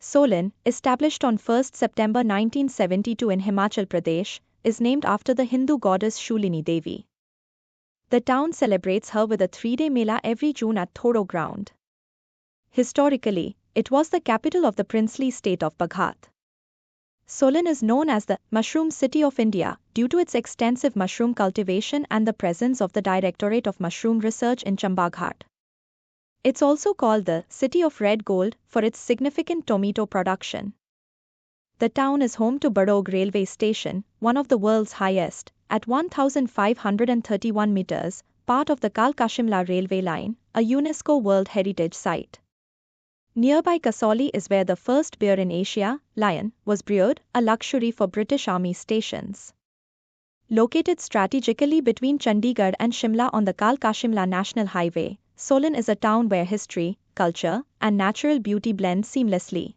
Solan, established on 1 September 1972 in Himachal Pradesh, is named after the Hindu goddess Shoolini Devi. The town celebrates her with a 3-day mela every June at Thodo ground. Historically, it was the capital of the princely state of Baghat. Solan is known as the Mushroom City of India due to its extensive mushroom cultivation and the presence of the Directorate of Mushroom Research in Chambaghat. It's also called the City of Red Gold for its significant tomato production. The town is home to Barog Railway Station, one of the world's highest, at 1,531 meters, part of the Kalka-Shimla Railway Line, a UNESCO World Heritage Site. Nearby Kasauli is where the first beer in Asia, Lion, was brewed, a luxury for British Army stations. Located strategically between Chandigarh and Shimla on the Kalka-Shimla National Highway, Solan is a town where history, culture, and natural beauty blend seamlessly.